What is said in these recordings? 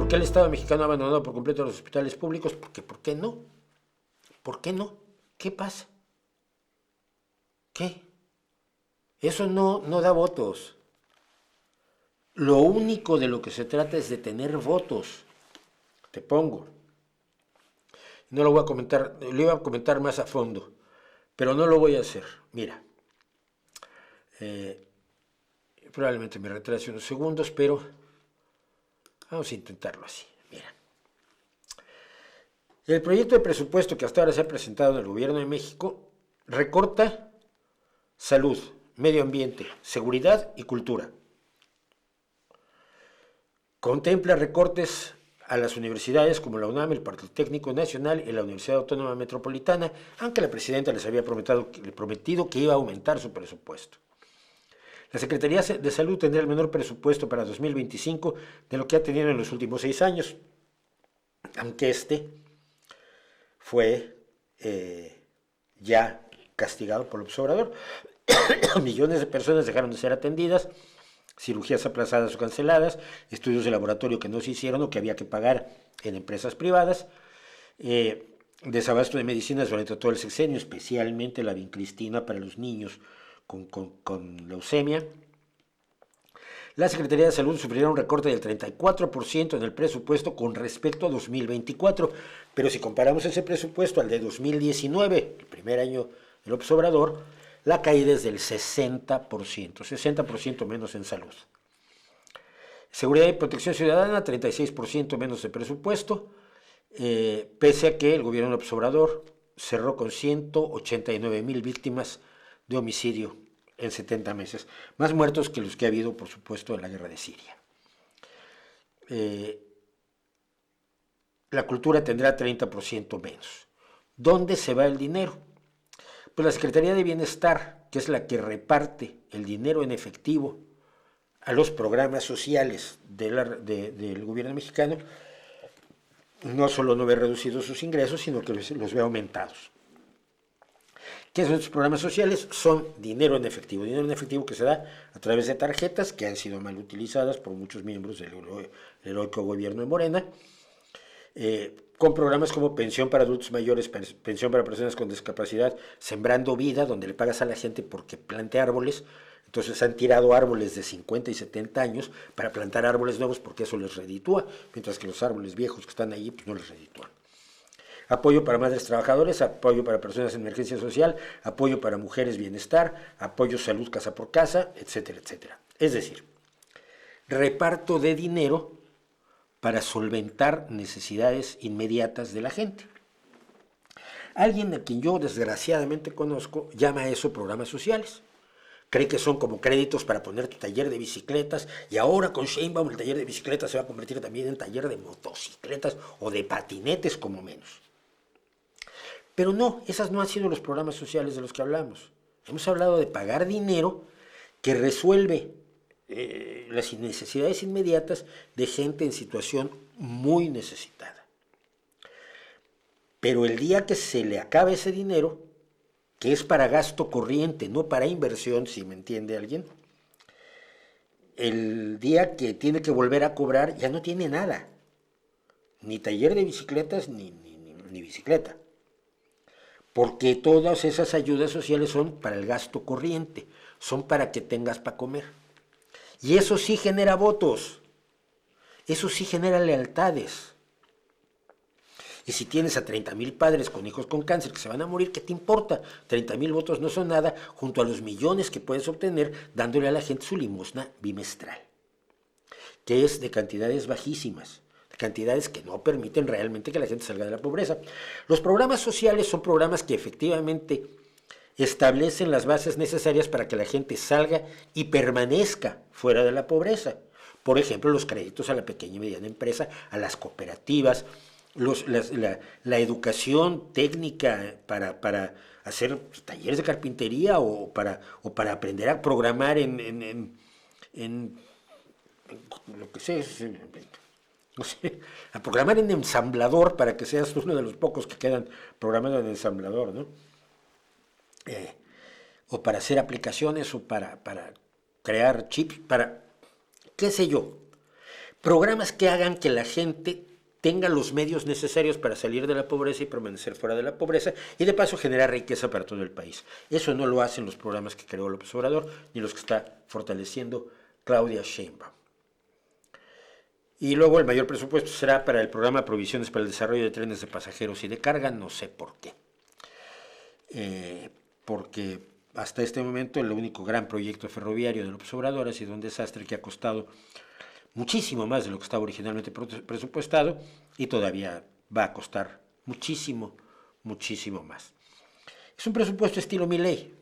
¿Por qué el Estado mexicano ha abandonado por completo los hospitales públicos? Porque, ¿por qué no? ¿Por qué no? ¿Qué pasa? ¿Qué? Eso no da votos. Lo único de lo que se trata es de tener votos. Te pongo. No lo voy a comentar, lo iba a comentar más a fondo, pero no lo voy a hacer. Mira, probablemente me retrase unos segundos, pero vamos a intentarlo así. Mira, el proyecto de presupuesto que hasta ahora se ha presentado en el Gobierno de México recorta salud, medio ambiente, seguridad y cultura. Contempla recortes a las universidades como la UNAM, el Politécnico Nacional y la Universidad Autónoma Metropolitana, aunque la presidenta les había prometido que iba a aumentar su presupuesto. La Secretaría de Salud tendrá el menor presupuesto para 2025 de lo que ha tenido en los últimos 6 años, aunque este fue ya castigado por el observador. Millones de personas dejaron de ser atendidas, cirugías aplazadas o canceladas, estudios de laboratorio que no se hicieron o que había que pagar en empresas privadas, desabasto de medicinas durante todo el sexenio, especialmente la vincristina para los niños con leucemia. La Secretaría de Salud sufrirá un recorte del 34% en el presupuesto con respecto a 2024, pero si comparamos ese presupuesto al de 2019, el primer año del Obrador, la caída es del 60% menos en salud. Seguridad y protección ciudadana, 36% menos de presupuesto, pese a que el gobierno del Obrador cerró con 189,000 víctimas de homicidio en 70 meses, más muertos que los que ha habido, por supuesto, en la guerra de Siria. La cultura tendrá 30% menos. ¿Dónde se va el dinero? Pues la Secretaría de Bienestar, que es la que reparte el dinero en efectivo a los programas sociales del gobierno mexicano, no solo no ve reducidos sus ingresos, sino que los ve aumentados. ¿Qué son estos programas sociales? Son dinero en efectivo que se da a través de tarjetas que han sido mal utilizadas por muchos miembros del heroico gobierno de Morena, con programas como pensión para adultos mayores, pensión para personas con discapacidad, Sembrando Vida, donde le pagas a la gente porque plante árboles. Entonces han tirado árboles de 50 y 70 años para plantar árboles nuevos porque eso les reditúa, mientras que los árboles viejos que están allí pues no les reditúan. Apoyo para madres trabajadoras, apoyo para personas en emergencia social, apoyo para mujeres bienestar, apoyo salud casa por casa, etcétera, etcétera. Es decir, reparto de dinero para solventar necesidades inmediatas de la gente. Alguien a quien yo desgraciadamente conozco llama a eso programas sociales. Cree que son como créditos para poner tu taller de bicicletas, y ahora con Sheinbaum el taller de bicicletas se va a convertir también en taller de motocicletas o de patinetes como menos. Pero no, esos no han sido los programas sociales de los que hablamos. Hemos hablado de pagar dinero que resuelve las necesidades inmediatas de gente en situación muy necesitada. Pero el día que se le acabe ese dinero, que es para gasto corriente, no para inversión, si me entiende alguien, el día que tiene que volver a cobrar ya no tiene nada, ni taller de bicicletas ni bicicleta, porque todas esas ayudas sociales son para el gasto corriente, son para que tengas para comer. Y eso sí genera votos, eso sí genera lealtades. Y si tienes a 30,000 padres con hijos con cáncer que se van a morir, ¿qué te importa? 30,000 votos no son nada junto a los millones que puedes obtener dándole a la gente su limosna bimestral, que es de cantidades bajísimas, de cantidades que no permiten realmente que la gente salga de la pobreza. Los programas sociales son programas que efectivamente establecen las bases necesarias para que la gente salga y permanezca fuera de la pobreza. Por ejemplo, los créditos a la pequeña y mediana empresa, a las cooperativas, la educación técnica para hacer talleres de carpintería o para aprender a programar en lo que sea, no sé, a programar en ensamblador para que seas uno de los pocos que quedan programando en ensamblador, ¿no? O para hacer aplicaciones o para crear chips, para qué sé yo. Programas que hagan que la gente tenga los medios necesarios para salir de la pobreza y permanecer fuera de la pobreza, y de paso generar riqueza para todo el país. Eso no lo hacen los programas que creó López Obrador, ni los que está fortaleciendo Claudia Sheinbaum. Y luego el mayor presupuesto será para el programa Provisiones para el Desarrollo de Trenes de Pasajeros y de Carga, no sé por qué. Porque hasta este momento el único gran proyecto ferroviario de López Obrador ha sido un desastre que ha costado muchísimo más de lo que estaba originalmente presupuestado y todavía va a costar muchísimo, muchísimo más. Es un presupuesto estilo Milei.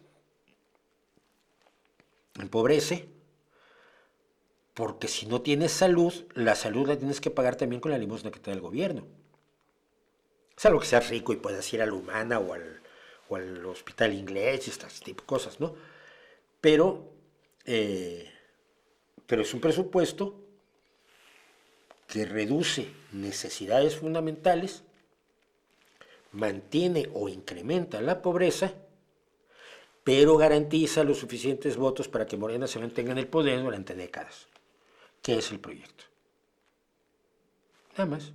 Empobrece, porque si no tienes salud, la salud la tienes que pagar también con la limosna que te da el gobierno. Salvo que seas rico y puedas ir a la Humana o al Hospital Inglés y estas tipo de cosas, ¿no? Pero es un presupuesto que reduce necesidades fundamentales, mantiene o incrementa la pobreza, pero garantiza los suficientes votos para que Morena se mantenga en el poder durante décadas. ¿Qué es el proyecto? Nada más.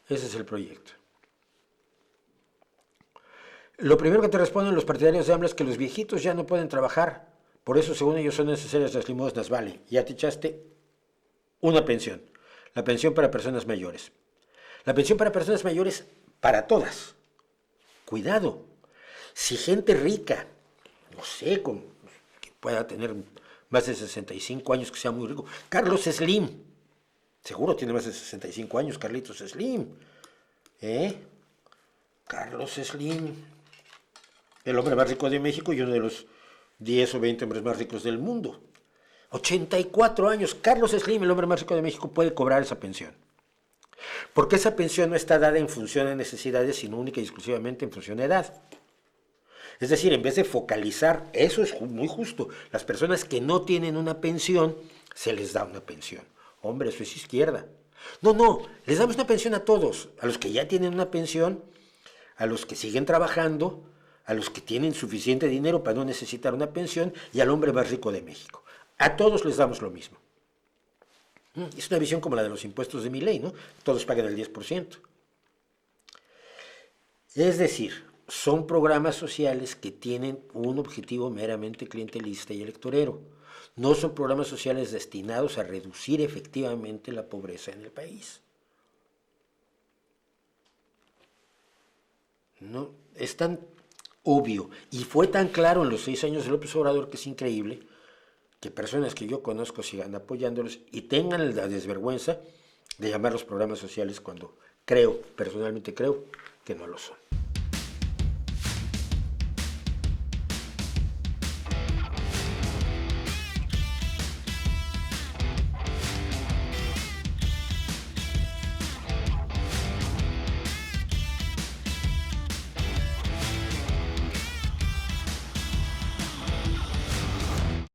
Ese es el proyecto. Lo primero que te responden los partidarios de AMLO es que los viejitos ya no pueden trabajar, por eso según ellos son necesarias las limosnas. Vale, ya te echaste una pensión, la pensión para personas mayores. La pensión para personas mayores para todas. Cuidado, si gente rica, no sé, que pueda tener más de 65 años, que sea muy rico. Carlos Slim, seguro tiene más de 65 años, Carlitos Slim. Carlos Slim, el hombre más rico de México y uno de los 10 o 20 hombres más ricos del mundo. 84 años, Carlos Slim, el hombre más rico de México, puede cobrar esa pensión. Porque esa pensión no está dada en función de necesidades, sino única y exclusivamente en función de edad. Es decir, en vez de focalizar, eso es muy justo, las personas que no tienen una pensión, se les da una pensión. Hombre, eso es izquierda. No, les damos una pensión a todos, a los que ya tienen una pensión, a los que siguen trabajando, a los que tienen suficiente dinero para no necesitar una pensión y al hombre más rico de México. A todos les damos lo mismo. Es una visión como la de los impuestos de Milei, ¿no? Todos pagan el 10%. Es decir, son programas sociales que tienen un objetivo meramente clientelista y electorero. No son programas sociales destinados a reducir efectivamente la pobreza en el país. No, es tan obvio y fue tan claro en los 6 años de López Obrador que es increíble que personas que yo conozco sigan apoyándolos y tengan la desvergüenza de llamar los programas sociales cuando personalmente creo que no lo son.